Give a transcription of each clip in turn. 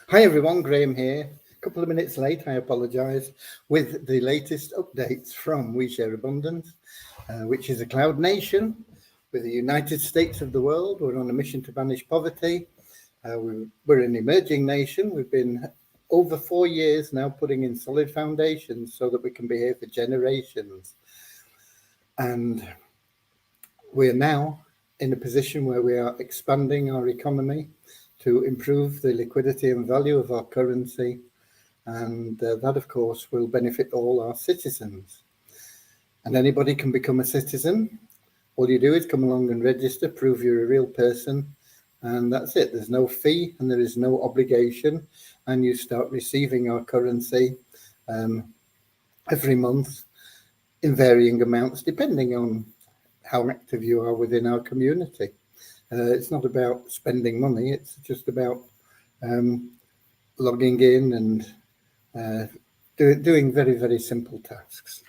Hi everyone, Graham here. A couple of minutes late, I apologise, with the latest updates from We Share Abundance, which is a cloud nation with the United States of the world. We're on a mission to banish poverty. We're an emerging nation. We've been over 4 years now putting in solid foundations so that we can be here for generations. And we're now in a position where we are expanding our economy to improve the liquidity and value of our currency, and that, of course, will benefit all our citizens. And anybody can become a citizen. All you do is come along and register, prove you're a real person, and that's it. There's no fee and there is no obligation, and you start receiving our currency every month in varying amounts, depending on how active you are within our community. It's not about spending money, it's just about logging in and doing very, very simple tasks.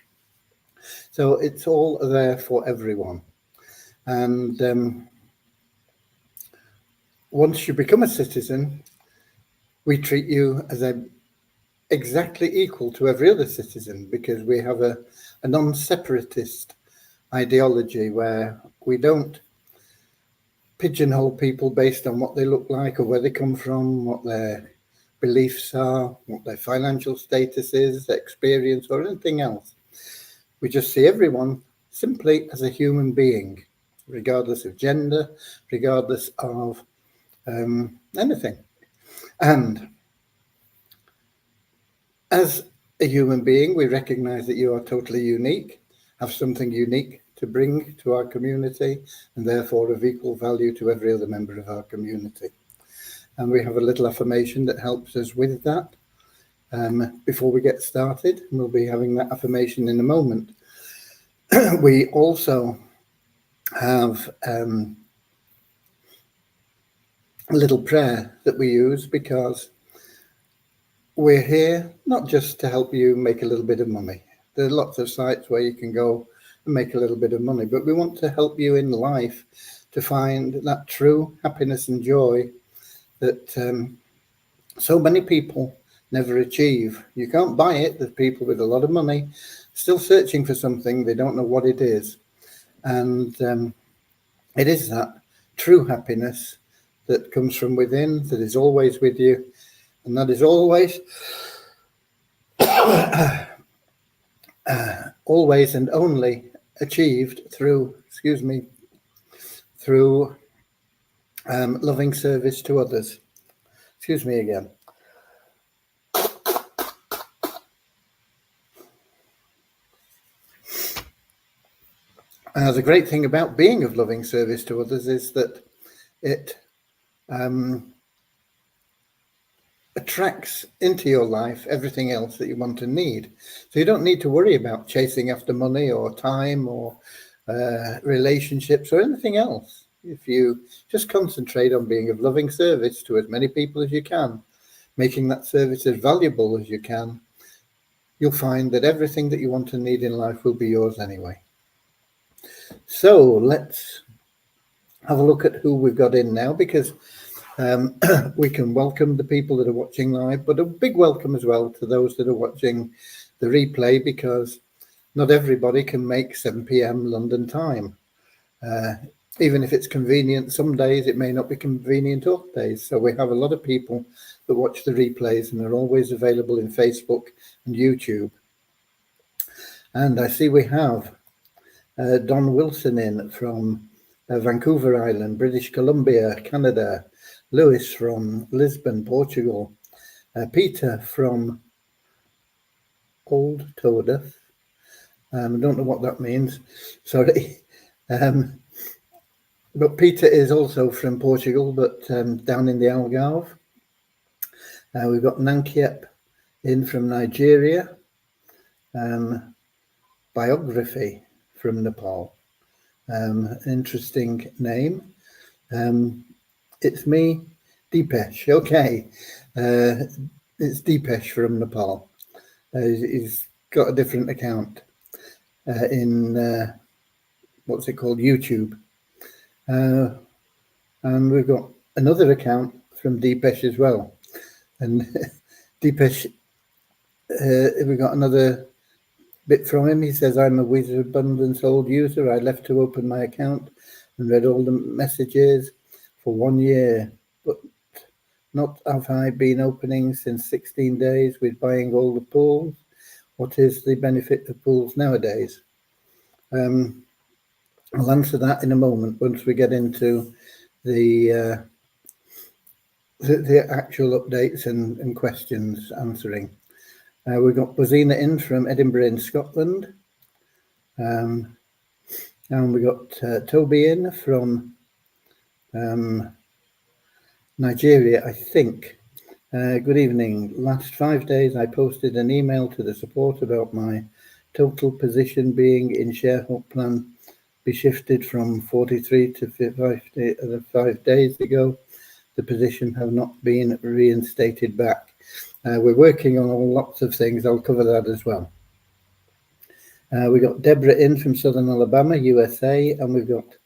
So it's all there for everyone. And once you become a citizen, we treat you as exactly equal to every other citizen, because we have a non-separatist ideology where we don't pigeonhole people based on what they look like or where they come from, what their beliefs are, what their financial status is, their experience, or anything else. We just see everyone simply as a human being, regardless of gender, regardless of anything. And as a human being, we recognize that you are totally unique, have something unique to bring to our community, and therefore of equal value to every other member of our community. And we have a little affirmation that helps us with that before we get started. And we'll be having that affirmation in a moment. We also have a little prayer that we use, because we're here not just to help you make a little bit of money. There are lots of sites where you can go and make a little bit of money, but we want to help you in life to find that true happiness and joy that so many people never achieve. You can't buy it. There's people with a lot of money still searching for something. They don't know what it is. And it is that true happiness that comes from within, that is always with you, and that is always always and only achieved through loving service to others. Excuse me again. The great thing about being of loving service to others is that it attracts into your life everything else that you want and need. So you don't need to worry about chasing after money or time or relationships or anything else. If you just concentrate on being of loving service to as many people as you can, making that service as valuable as you can, you'll find that everything that you want and need in life will be yours anyway. So let's have a look at who we've got in now, because we can welcome the people that are watching live, but a big welcome as well to those that are watching the replay, because not everybody can make 7 p.m. London time. Even if it's convenient some days, it may not be convenient other days. So we have a lot of people that watch the replays and are always available in Facebook and YouTube. And I see we have Don Wilson in from Vancouver Island, British Columbia, Canada. Lewis from Lisbon, Portugal. Peter from Old Todeth. I don't know what that means. Sorry. But Peter is also from Portugal, but down in the Algarve. We've got Nankiep in from Nigeria. Biography from Nepal. Interesting name. It's me, Deepesh. Okay. It's Deepesh from Nepal. He's got a different account in what's it called, YouTube. And we've got another account from Deepesh as well. And Deepesh, we got another bit from him. He says, I'm a Wizard of Abundance old user. I left to open my account and read all the messages for 1 year, but not have I been opening since 16 days with buying all the pools. What is the benefit of pools nowadays? I'll answer that in a moment once we get into the actual updates and questions answering. We've got Bozina in from Edinburgh in Scotland. And we got Toby in from Nigeria, I think. Good evening. Last 5 days, I posted an email to the support about my total position being in shareholder plan be shifted from 43 to 50 5 days ago. The position have not been reinstated back. We're working on lots of things. I'll cover that as well. We got Deborah in from Southern Alabama, USA, and we've got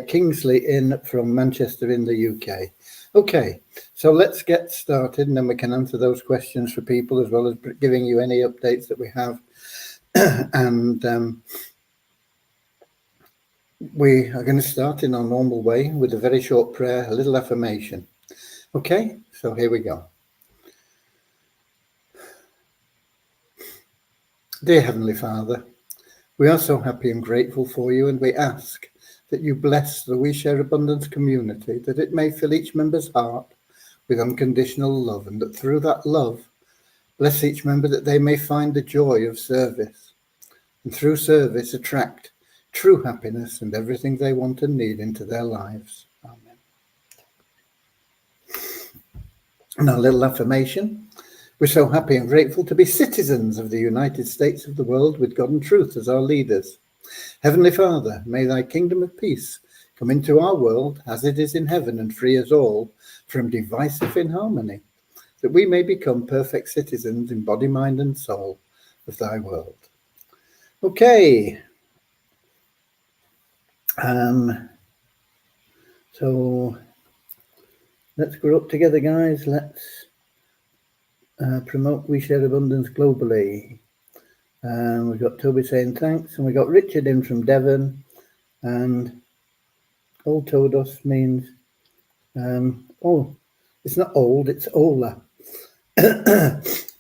Kingsley in from Manchester in the UK. Okay, so let's get started, and then we can answer those questions for people as well as giving you any updates that we have. And we are going to start in our normal way with a very short prayer, a little affirmation. Okay, so here we go. Dear Heavenly Father, we are so happy and grateful for you, and we ask that you bless the We Share Abundance community, that it may fill each member's heart with unconditional love, and that through that love, bless each member that they may find the joy of service, and through service attract true happiness and everything they want and need into their lives. Amen. Now, a little affirmation. We're so happy and grateful to be citizens of the United States of the world with God and truth as our leaders. Heavenly Father, may thy kingdom of peace come into our world as it is in heaven, and free us all from divisive inharmony, that we may become perfect citizens in body, mind, and soul of thy world. Okay. So let's grow up together, guys. Let's promote We Share Abundance globally. We've got Toby saying thanks, and we got Richard in from Devon, and Old Todos means it's not old, it's Ola.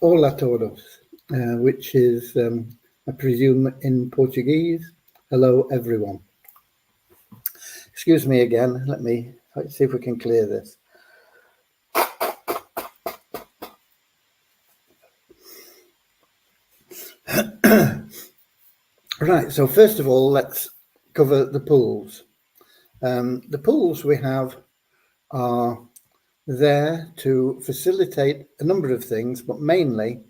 Ola Todos, which is I presume in Portuguese. Hello everyone. Excuse me again, let's see if we can clear this. Right, so first of all, let's cover the pools. The pools we have are there to facilitate a number of things, but mainly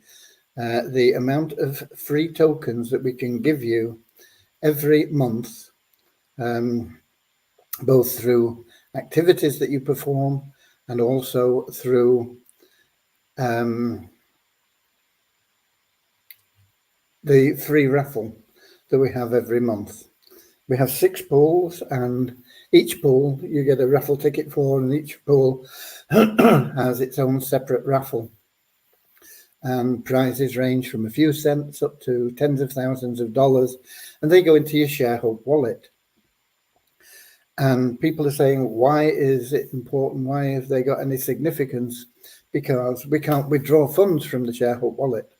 the amount of free tokens that we can give you every month, both through activities that you perform and also through the free raffle that we have every month. We have 6 pools, and each pool you get a raffle ticket for, and each pool has its own separate raffle. And prizes range from a few cents up to tens of thousands of dollars, and they go into your Sharehope wallet. And people are saying, why is it important? Why have they got any significance? Because we can't withdraw funds from the Sharehope wallet.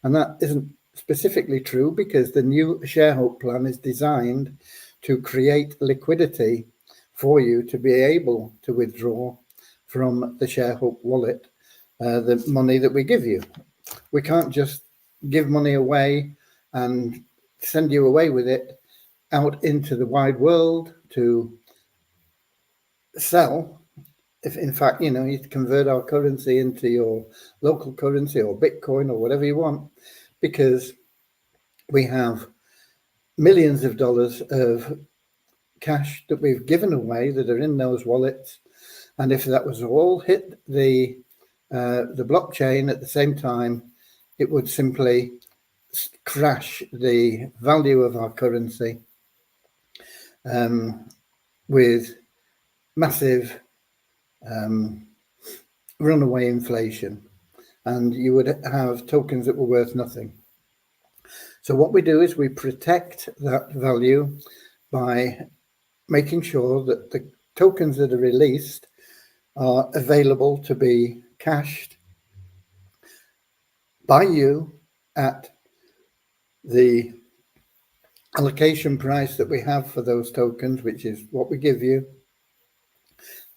And that isn't specifically true, because the new Sharehope plan is designed to create liquidity for you to be able to withdraw from the Sharehope wallet the money that we give you. We can't just give money away and send you away with it out into the wide world to sell. If in fact, you convert our currency into your local currency or Bitcoin or whatever you want, because we have millions of dollars of cash that we've given away that are in those wallets. And if that was all hit the blockchain at the same time, it would simply crash the value of our currency with massive runaway inflation, and you would have tokens that were worth nothing. So what we do is we protect that value by making sure that the tokens that are released are available to be cashed by you at the allocation price that we have for those tokens, which is what we give you.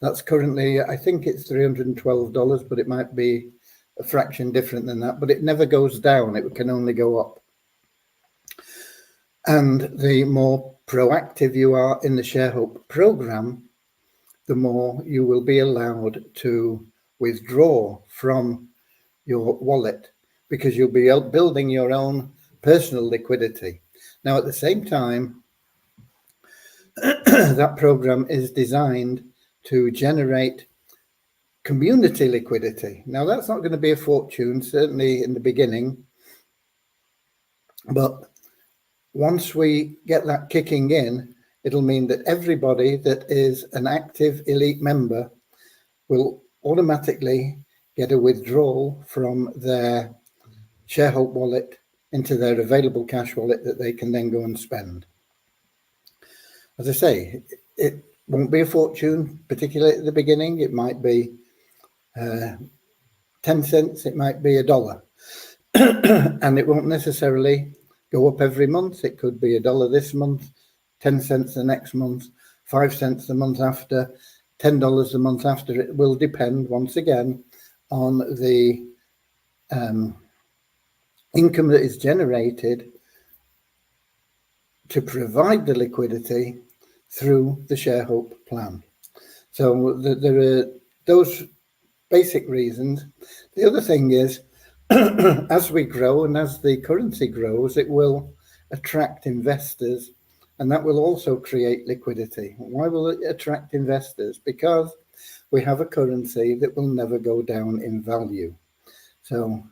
That's currently, I think it's $312, but it might be a fraction different than that, but it never goes down. It can only go up. And the more proactive you are in the ShareHope program, the more you will be allowed to withdraw from your wallet, because you'll be building your own personal liquidity. Now, at the same time, that program is designed to generate community liquidity. Now, that's not going to be a fortune, certainly in the beginning, but once we get that kicking in, it'll mean that everybody that is an active elite member will automatically get a withdrawal from their ShareHope wallet into their available cash wallet that they can then go and spend. As I say, it won't be a fortune, particularly at the beginning. It might be 10 cents, it might be $1. And it won't necessarily go up every month. It could be $1 this month, 10 cents the next month, 5 cents the month after, $10 the month after. It will depend, once again, on the income that is generated to provide the liquidity through the ShareHope plan. So there are those basic reasons. The other thing is, as we grow and as the currency grows, it will attract investors, and that will also create liquidity. Why will it attract investors? Because we have a currency that will never go down in value. So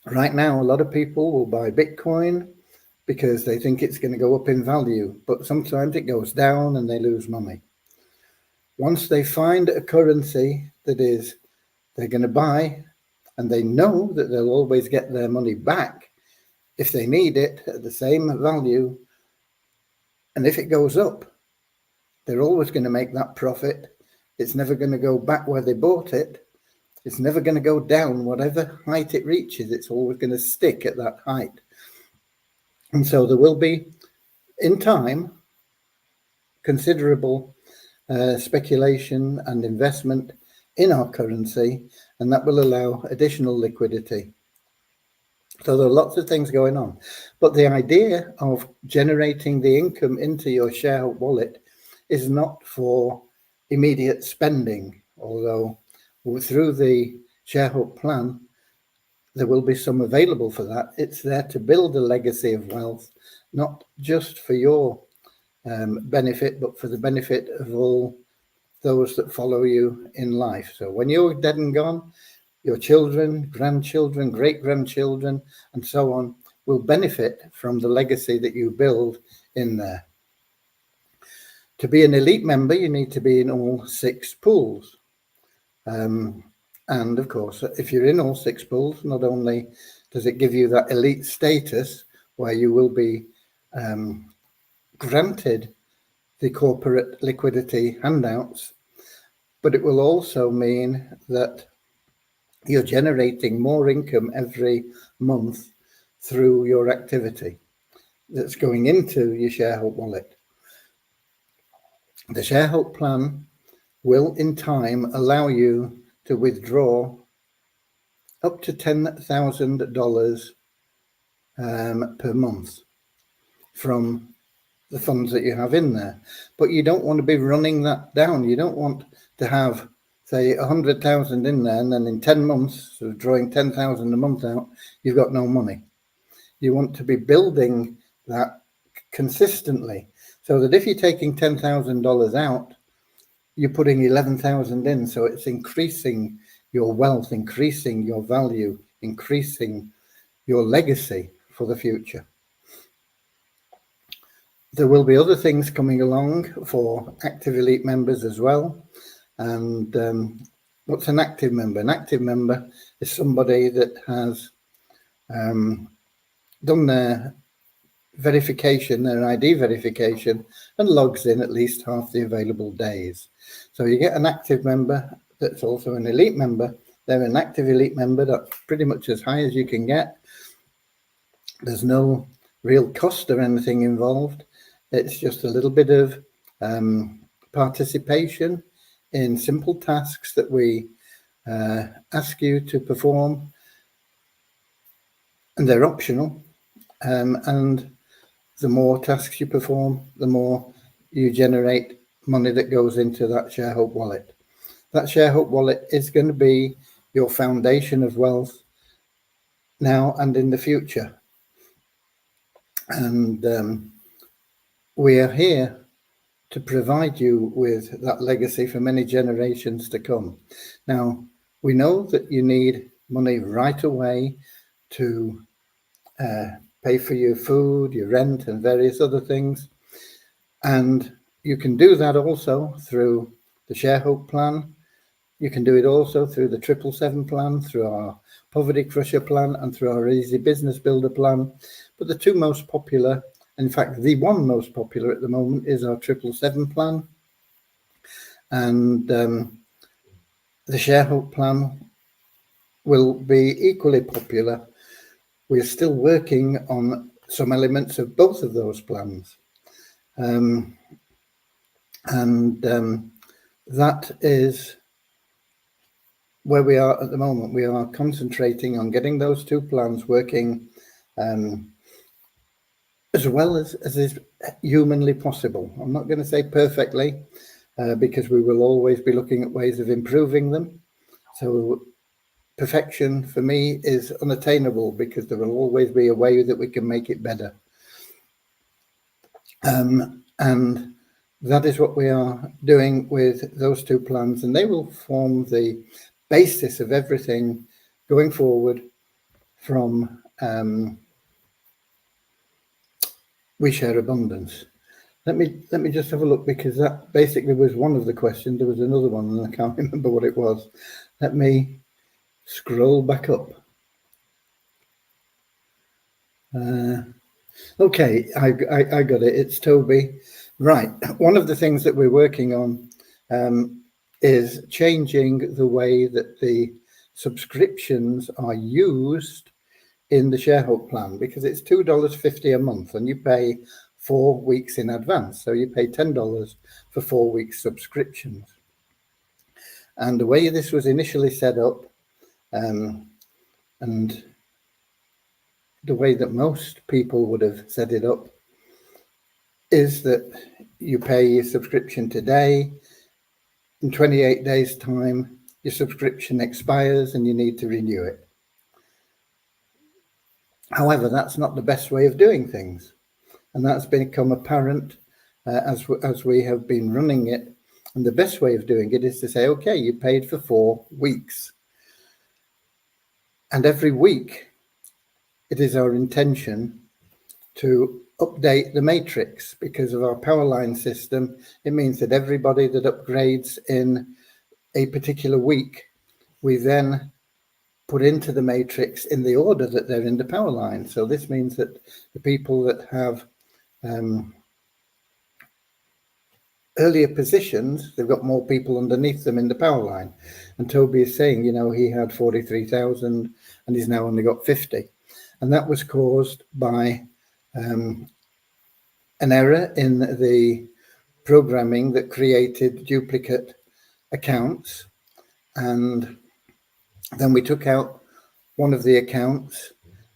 right now, a lot of people will buy Bitcoin because they think it's going to go up in value, but sometimes it goes down and they lose money. Once they find a currency that is they're going to buy, and they know that they'll always get their money back if they need it at the same value, and if it goes up, they're always going to make that profit. It's never going to go back where they bought it. It's never going to go down. Whatever height it reaches, it's always going to stick at that height. And so there will be, in time, considerable speculation and investment in our currency, and that will allow additional liquidity. So there are lots of things going on. But the idea of generating the income into your ShareHope wallet is not for immediate spending, although through the ShareHope plan, there will be some available for that. It's there to build a legacy of wealth, not just for your benefit, but for the benefit of all those that follow you in life. So when you're dead and gone, your children, grandchildren, great-grandchildren, and so on will benefit from the legacy that you build in there. To be an elite member, you need to be in all 6 pools. And of course, if you're in all 6 pools, not only does it give you that elite status where you will be granted the corporate liquidity handouts, but it will also mean that you're generating more income every month through your activity that's going into your ShareHope wallet. The ShareHope plan will in time allow you to withdraw up to $10,000 per month from the funds that you have in there. But you don't want to be running that down. You don't want to have, say, 100,000 in there, and then in 10 months, so drawing 10,000 a month out, you've got no money. You want to be building that consistently, so that if you're taking $10,000 out, you're putting 11,000 in. So it's increasing your wealth, increasing your value, increasing your legacy for the future. There will be other things coming along for active elite members as well. And what's an active member? An active member is somebody that has done their verification, their ID verification, and logs in at least half the available days. So you get an active member that's also an elite member. They're an active elite member. That's pretty much as high as you can get. There's no real cost or anything involved. It's just a little bit of participation in simple tasks that we ask you to perform, and they're optional. And the more tasks you perform, the more you generate money that goes into that ShareHope wallet. That ShareHope wallet is going to be your foundation of wealth now and in the future. And we are here to provide you with that legacy for many generations to come. Now, we know that you need money right away to pay for your food, your rent, and various other things. And you can do that also through the ShareHope plan. You can do it also through the 777 plan, through our Poverty Crusher plan, and through our Easy Business Builder plan. But the two most popular, in fact, the one most popular at the moment, is our 777 plan. And the ShareHope plan will be equally popular. We're still working on some elements of both of those plans. That is where we are at the moment. We are concentrating on getting those two plans working as well as is humanly possible. I'm not going to say perfectly, because we will always be looking at ways of improving them. So perfection for me is unattainable, because there will always be a way that we can make it better. And that is what we are doing with those two plans, and they will form the basis of everything going forward from We Share Abundance. Let me just have a look, because that basically was one of the questions. There was another one and I can't remember what it was. Let me scroll back up. Okay, I got it. It's Toby. Right. One of the things that we're working on is changing the way that the subscriptions are used in the ShareHope plan, because it's $2.50 a month and you pay 4 weeks in advance. So you pay $10 for 4 weeks subscriptions. And the way this was initially set up, and the way that most people would have set it up, is that you pay your subscription today. In 28 days' time, your subscription expires and you need to renew it. However, that's not the best way of doing things. And that's become apparent as we have been running it. And the best way of doing it is to say, okay, you paid for 4 weeks. And every week, it is our intention to update the matrix. Because of our Powerline system, it means that everybody that upgrades in a particular week, we then put into the matrix in the order that they're in the Powerline. So this means that the people that have earlier positions, they've got more people underneath them in the Powerline. And Toby is saying, you know, he had 43,000 and he's now only got 50. And that was caused by an error in the programming that created duplicate accounts. And then we took out one of the accounts,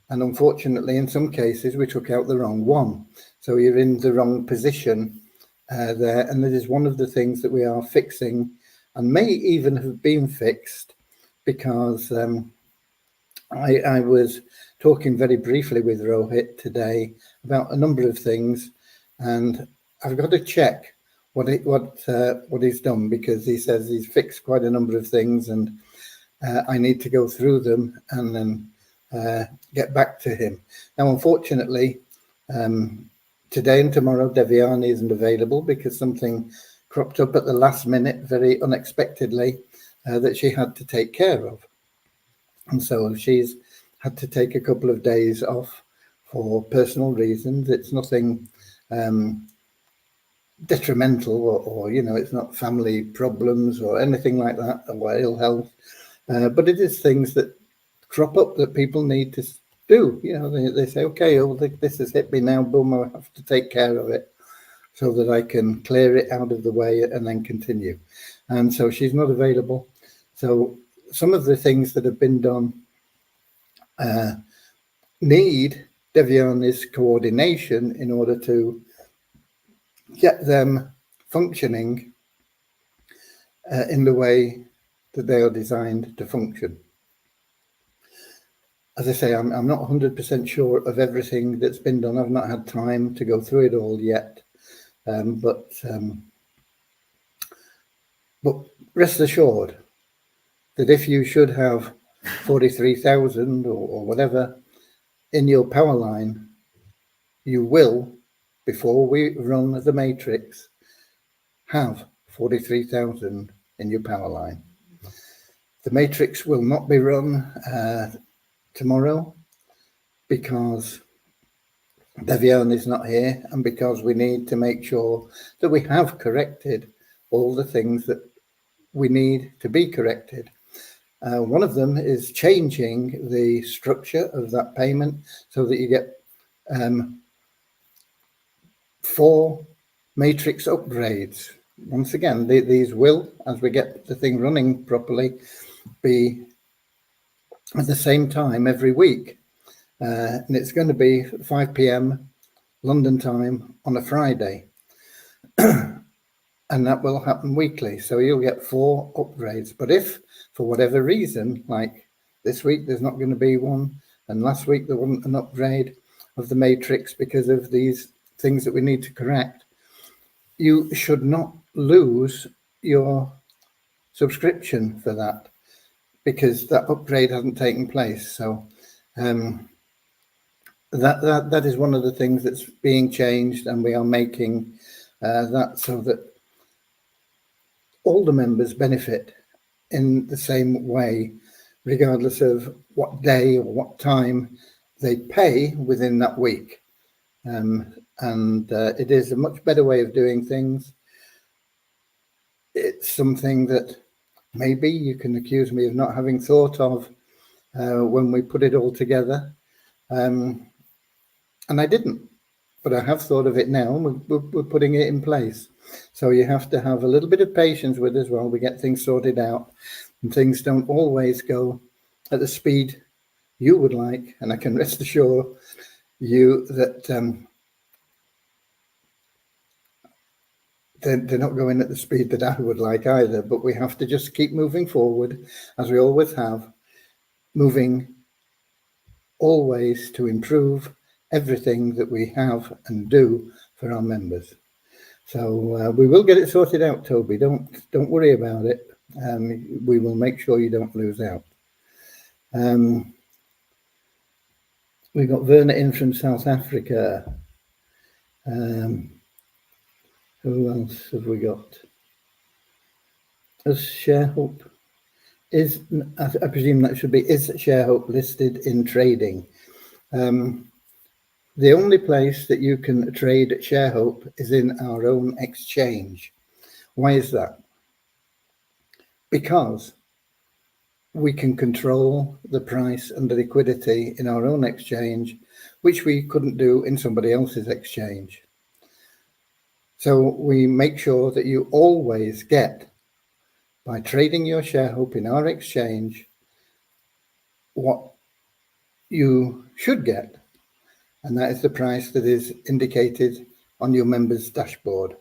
and unfortunately in some cases we took out the wrong one. So you're in the wrong position there, and that is one of the things that we are fixing, and may even have been fixed, because I was talking very briefly with Rohit today about a number of things, and I've got to check what he's done, because he says he's fixed quite a number of things, and I need to go through them and then get back to him. Now, unfortunately, today and tomorrow, Devyani isn't available because something cropped up at the last minute, very unexpectedly, that she had to take care of. And so she's had to take a couple of days off for personal reasons. It's nothing detrimental or it's not family problems or anything like that, or ill health. But it is things that crop up that people need to do. They say, okay, this has hit me now, boom, I have to take care of it so that I can clear it out of the way and then continue. And so she's not available. So some of the things that have been done need Devyani's coordination in order to get them functioning in the way that they are designed to function. As I say, I'm not 100% sure of everything that's been done. I've not had time to go through it all yet. But rest assured that if you should have 43,000 or whatever in your power line, you will, before we run the matrix, have 43,000 in your power line. The matrix will not be run tomorrow because Devyani is not here, and because we need to make sure that we have corrected all the things that we need to be corrected. One of them is changing the structure of that payment so that you get 4 matrix upgrades. Once again, these will, as we get the thing running properly, be at the same time every week. And it's going to be 5 p.m. London time on a Friday. And that will happen weekly. So you'll get 4 upgrades. But if, for whatever reason, like this week there's not going to be one, and last week there wasn't an upgrade of the matrix because of these things that we need to correct, you should not lose your subscription for that, because that upgrade hasn't taken place. So that is one of the things that's being changed, and we are making that so that all the members benefit in the same way, regardless of what day or what time they pay within that week. It is a much better way of doing things. It's something that maybe you can accuse me of not having thought of when we put it all together. And I didn't, but I have thought of it now, and we're putting it in place. So you have to have a little bit of patience with us while we get things sorted out, and things don't always go at the speed you would like. And I can rest assure you that they're not going at the speed that I would like either, but we have to just keep moving forward, as we always have, moving always to improve everything that we have and do for our members. So we will get it sorted out, Toby. Don't worry about it. We will make sure you don't lose out. We got Verna in from South Africa. Who else have we got? Is ShareHope, I presume that should be, is ShareHope listed in trading? The only place that you can trade ShareHope is in our own exchange. Why is that? Because we can control the price and the liquidity in our own exchange, which we couldn't do in somebody else's exchange. So we make sure that you always get, by trading your ShareHope in our exchange, what you should get. And that is the price that is indicated on your members' dashboard.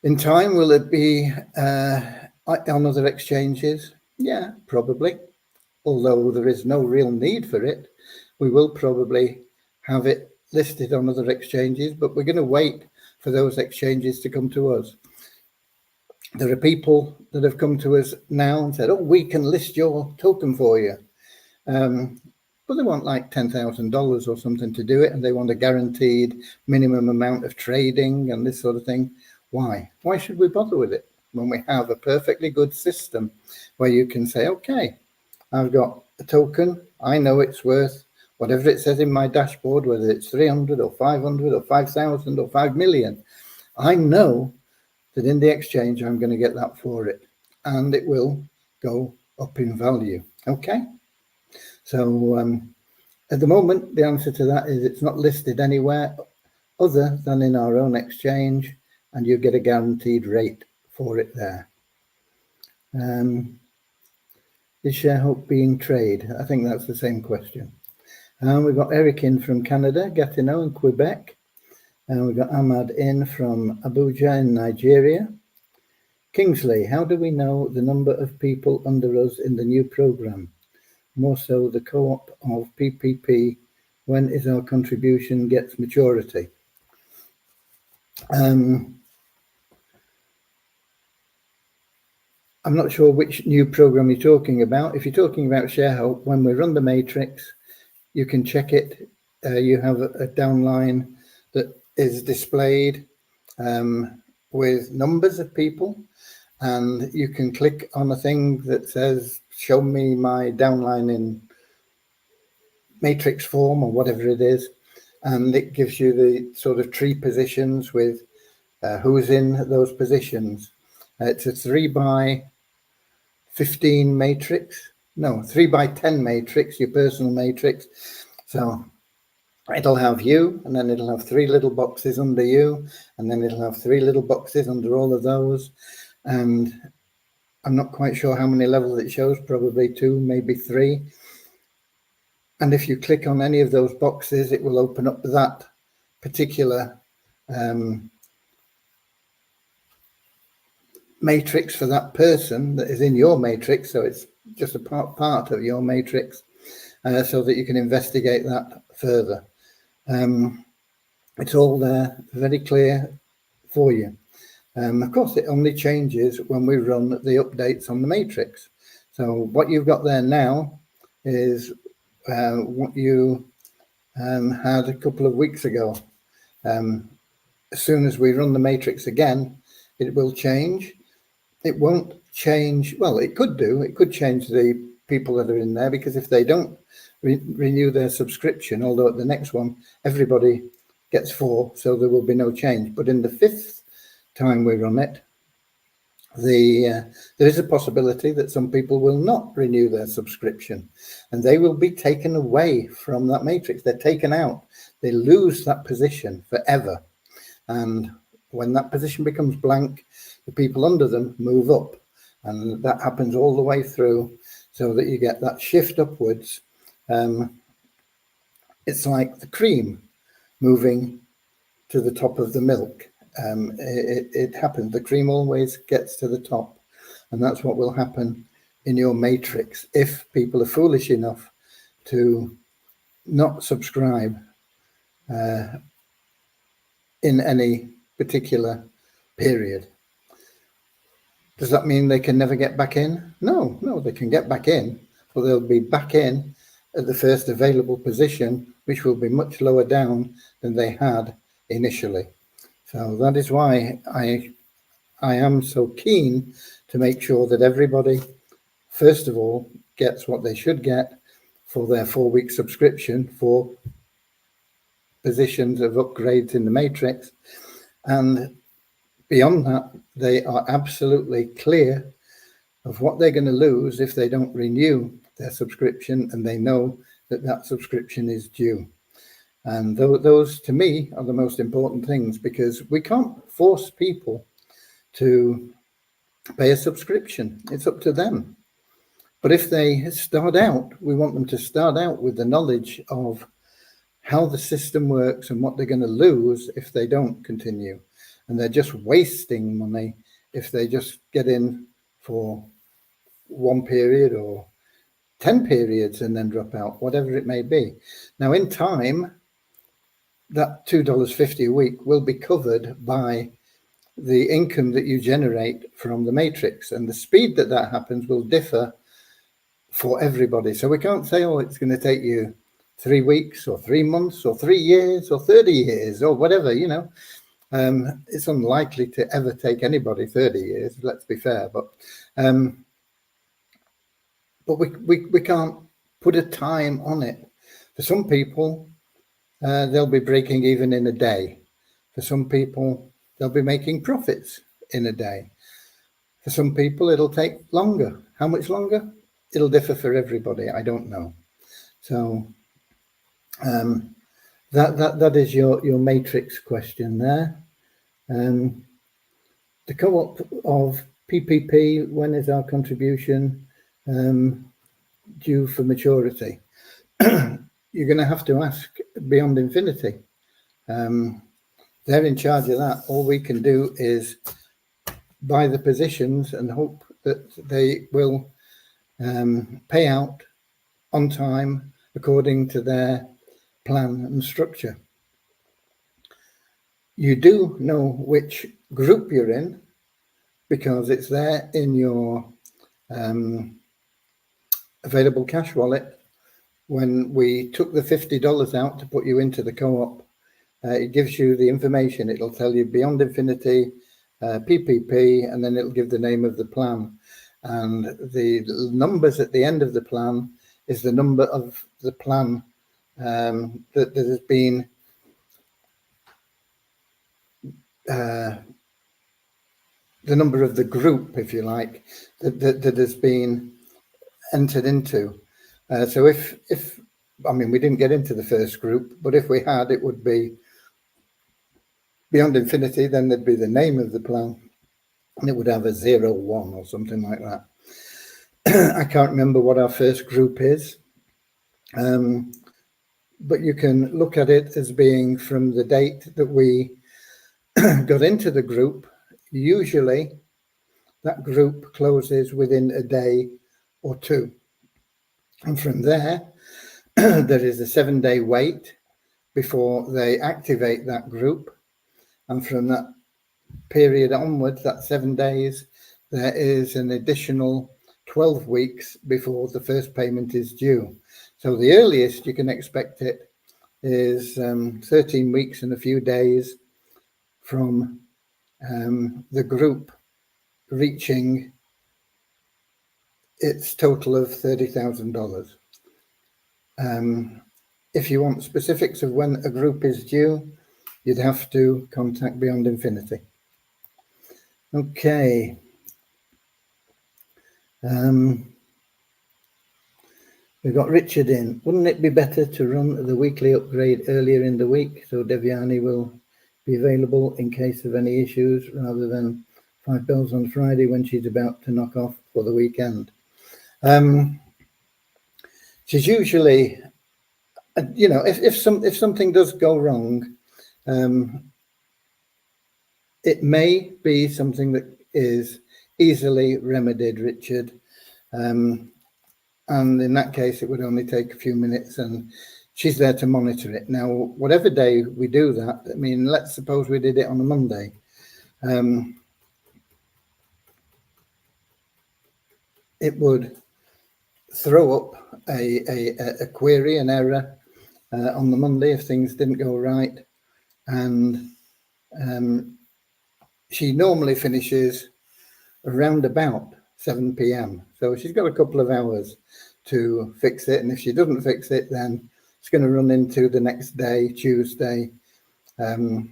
In time, will it be on other exchanges? Yeah, probably. Although there is no real need for it, we will probably have it listed on other exchanges, but we're going to wait for those exchanges to come to us. There are people that have come to us now and said, oh, we can list your token for you. But they want like $10,000 or something to do it, and they want a guaranteed minimum amount of trading and this sort of thing. Why? Why should we bother with it? when we have a perfectly good system where you can say, okay, I've got a token, I know it's worth whatever it says in my dashboard, whether it's 300 or 500 or 5,000 or 5 million. I know that in the exchange, I'm going to get that for it, and it will go up in value. Okay. So at the moment, the answer to that is it's not listed anywhere other than in our own exchange, and you get a guaranteed rate for it there. Is ShareHope being trade? I think that's the same question. And we've got Eric in from Canada, Gatineau in Quebec. And we've got Ahmad in from Abuja in Nigeria. Kingsley, how do we know the number of people under us in the new program? More so the co-op of PPP. When is our contribution gets maturity? I'm not sure which new program you're talking about. If you're talking about ShareHope, when we run the matrix, you can check it. You have a downline that is displayed with numbers of people, and you can click on a thing that says, show me my downline in matrix form or whatever it is. And it gives you the sort of tree positions with who's in those positions. It's a 3x15 matrix. No, 3x10 matrix, your personal matrix. So it'll have you, and then it'll have 3 little boxes under you, and then it'll have 3 little boxes under all of those. And I'm not quite sure how many levels it shows, probably 2, maybe 3. And if you click on any of those boxes, it will open up that particular matrix for that person that is in your matrix. So it's just a part of your matrix, so that you can investigate that further. It's all there, very clear for you. Of course, it only changes when we run the updates on the matrix. So what you've got there now is what you had a couple of weeks ago. As soon as we run the matrix again, it will change. It won't change. Well, it could do. It could change the people that are in there, because if they don't renew their subscription, although at the next one, everybody gets 4, so there will be no change. But in the 5th time we run it, there is a possibility that some people will not renew their subscription, and they will be taken away from that matrix. They're taken out. They lose that position forever. And when that position becomes blank, the people under them move up, and that happens all the way through, so that you get that shift upwards. It's like the cream moving to the top of the milk. It happens. The cream always gets to the top, and that's what will happen in your matrix if people are foolish enough to not subscribe in any particular period. Does that mean they can never get back in? No, they can get back in, but they'll be back in at the first available position, which will be much lower down than they had initially. So that is why I am so keen to make sure that everybody, first of all, gets what they should get for their 4-week subscription for positions of upgrades in the matrix. And beyond that, they are absolutely clear of what they're going to lose if they don't renew their subscription, and they know that that subscription is due. And those, to me, are the most important things, because we can't force people to pay a subscription. It's up to them. But if they start out, we want them to start out with the knowledge of how the system works and what they're going to lose if they don't continue. And they're just wasting money if they just get in for 1 period or 10 periods and then drop out, whatever it may be. Now, in time, that $2.50 a week will be covered by the income that you generate from the matrix, and the speed that that happens will differ for everybody. So we can't say, oh, it's going to take you 3 weeks or 3 months or 3 years or 30 years or whatever, It's unlikely to ever take anybody 30 years, let's be fair, but we can't put a time on it. For some people, they'll be breaking even in a day. For some people, they'll be making profits in a day. For some people, it'll take longer. How much longer? It'll differ for everybody. I don't know. So that is your matrix question there. The co-op of PPP, when is our contribution due for maturity? You're going to have to ask Beyond Infinity. They're in charge of that. All we can do is buy the positions and hope that they will pay out on time according to their plan and structure. You do know which group you're in because it's there in your available cash wallet. When we took the $50 out to put you into the co-op, it gives you the information. It'll tell you Beyond Infinity, PPP, and then it'll give the name of the plan. And the numbers at the end of the plan is the number of the plan that has been the number of the group, if you like, that has been entered into. So if I mean, we didn't get into the first group, but if we had, it would be Beyond Infinity, then there'd be the name of the plan, and it would have a 01 or something like that. I can't remember what our first group is, but you can look at it as being from the date that we got into the group. Usually that group closes within a day or two. And from there, there is a 7-day wait before they activate that group. And from that period onwards, that 7 days, there is an additional 12 weeks before the first payment is due. So the earliest you can expect it is 13 weeks and a few days from the group reaching its total of $30,000. If you want specifics of when a group is due, you'd have to contact Beyond Infinity. Okay. We've got Richard in. Wouldn't it be better to run the weekly upgrade earlier in the week so Devyani will be available in case of any issues rather than 5 bells on Friday when she's about to knock off for the weekend? She's usually, you know, if something does go wrong, it may be something that is easily remedied, Richard. And in that case, it would only take a few minutes and she's there to monitor it. Now, whatever day we do that, I mean, let's suppose we did it on a Monday. It would throw up a query, an error on the Monday if things didn't go right. And she normally finishes around about 7 p.m. So she's got a couple of hours to fix it. And if she doesn't fix it, then it's going to run into the next day, Tuesday. But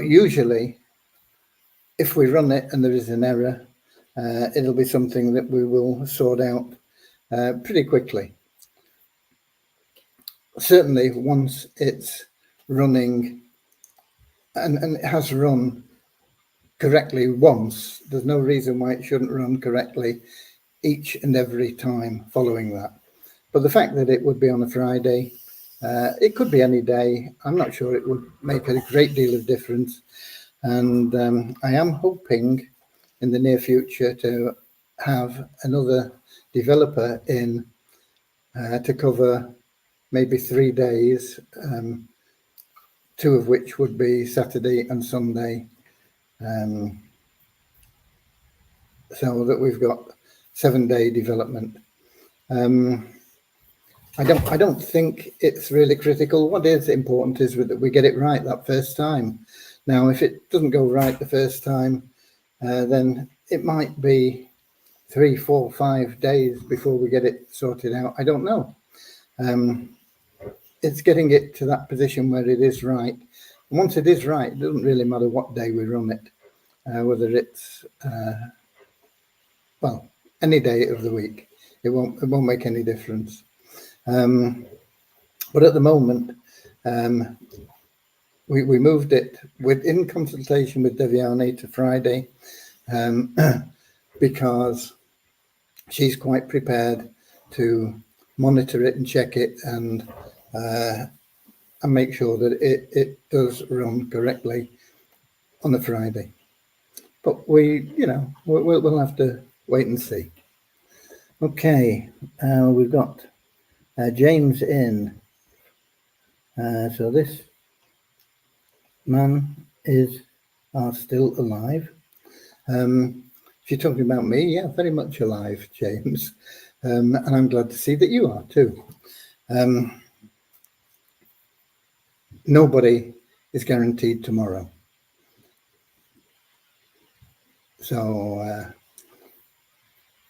usually, if we run it and there is an error, it'll be something that we will sort out pretty quickly. Certainly, once it's running, and it has run correctly once, there's no reason why it shouldn't run correctly each and every time following that. But the fact that it would be on a Friday, it could be any day. I'm not sure it would make a great deal of difference. And I am hoping in the near future to have another developer in to cover maybe 3 days, 2 of which would be Saturday and Sunday. So that we've got 7-day development. I don't think it's really critical. What is important is that we get it right that first time. Now, if it doesn't go right the first time, then it might be 3, 4, 5 days before we get it sorted out. I don't know. It's getting it to that position where it is right. And once it is right, it doesn't really matter what day we run it, whether it's well, any day of the week. It won't make any difference. But at the moment, we moved it in consultation with Devyani to Friday, because she's quite prepared to monitor it and check it and make sure that it does run correctly on a Friday. But we'll have to wait and see. Okay, we've got James in. So this man are still alive. If you're talking about me, yeah, very much alive, James. And I'm glad to see that you are too. Nobody is guaranteed tomorrow. So,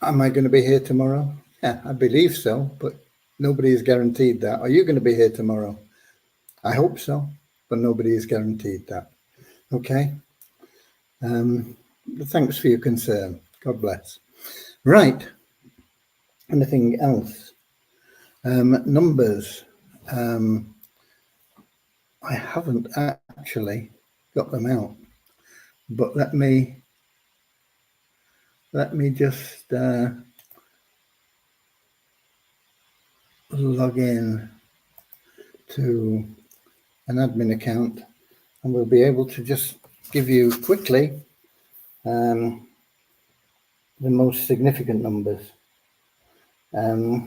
am I going to be here tomorrow? Yeah, I believe so, but nobody is guaranteed that. Are you going to be here tomorrow? I hope so, but nobody is guaranteed that. Okay. Thanks for your concern. God bless. Right. Anything else? Numbers. I haven't actually got them out, but let me just log in to an admin account, and we'll be able to just give you quickly the most significant numbers. The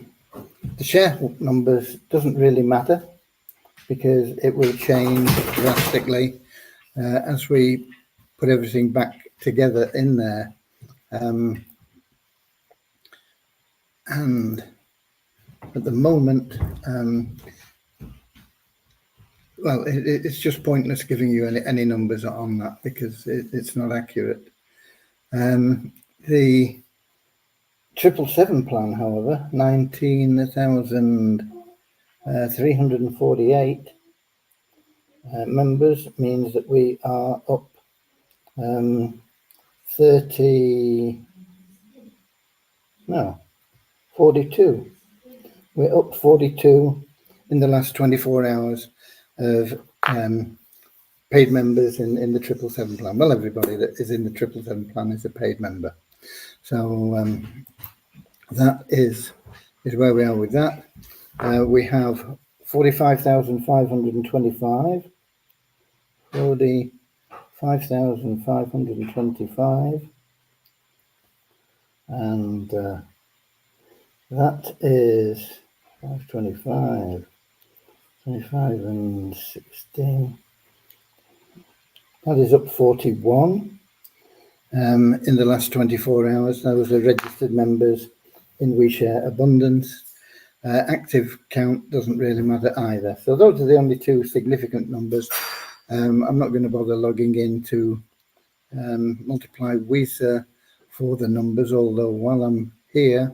share numbers doesn't really matter because it will change drastically as we put everything back together in there. And at the moment, well, it's just pointless giving you any numbers on that because it's not accurate. The 777 plan, however, 19,348 members means that we are up 42. We're up 42 in the last 24 hours of paid members in the 777 plan. Well, everybody that is in the 777 plan is a paid member. So that is where we are with that. We have 45,525. 45,525. And that is 525, 25 and 16. That is up 41 in the last 24 hours. Those are registered members in WeShare Abundance. Active count doesn't really matter either. So those are the only two significant numbers. I'm not going to bother logging into Multiply WeShare for the numbers, although while I'm here,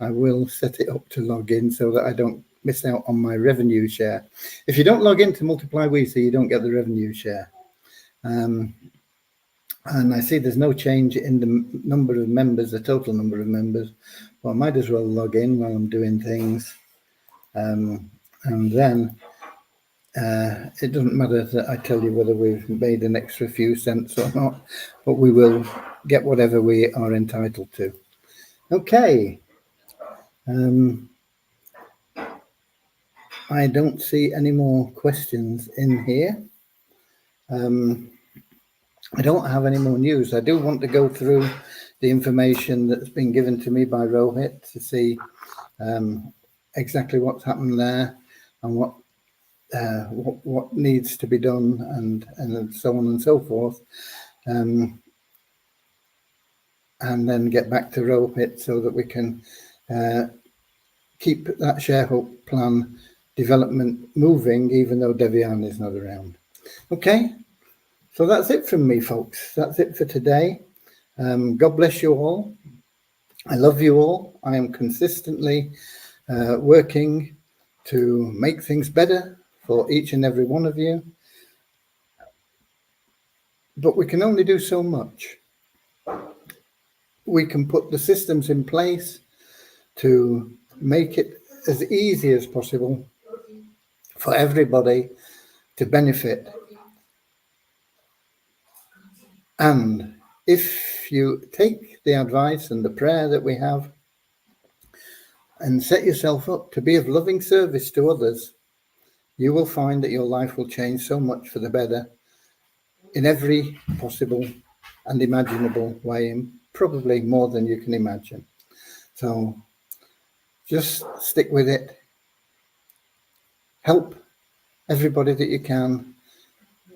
I will set it up to log in so that I don't miss out on my revenue share. If you don't log into Multiply WeShare, you don't get the revenue share. And I see there's no change in the number of members, the total number of members. Well, I might as well log in while I'm doing things. And then it doesn't matter that I tell you whether we've made an extra few cents or not, but we will get whatever we are entitled to. Okay. I don't see any more questions in here. I don't have any more news. I do want to go through the information that's been given to me by Rohit to see exactly what's happened there and what needs to be done and so on and so forth. And then get back to Rohit so that we can keep that Share Hope plan development moving, even though Devian is not around. Okay, so that's it from me, folks. That's it for today. God bless you all. I love you all. I am consistently working to make things better for each and every one of you. But we can only do so much. We can put the systems in place to make it as easy as possible for everybody to benefit. And if you take the advice and the prayer that we have and set yourself up to be of loving service to others, you will find that your life will change so much for the better in every possible and imaginable way, and probably more than you can imagine. So just stick with it. Help everybody that you can.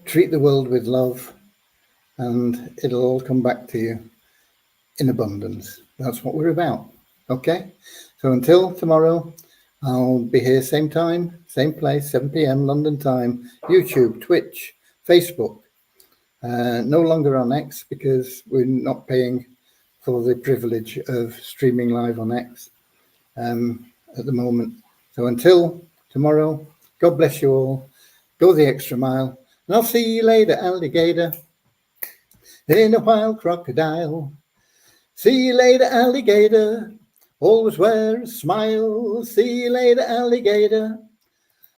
Treat the world with love, and it'll all come back to you in abundance. That's what we're about. Okay? So until tomorrow, I'll be here same time, same place, 7 p.m. London time, YouTube, Twitch, Facebook. No longer on X because we're not paying for the privilege of streaming live on X at the moment. So until tomorrow, God bless you all. Go the extra mile. And I'll see you later, alligator. In a wild crocodile. See you later, alligator. Always wear a smile. See you later, alligator.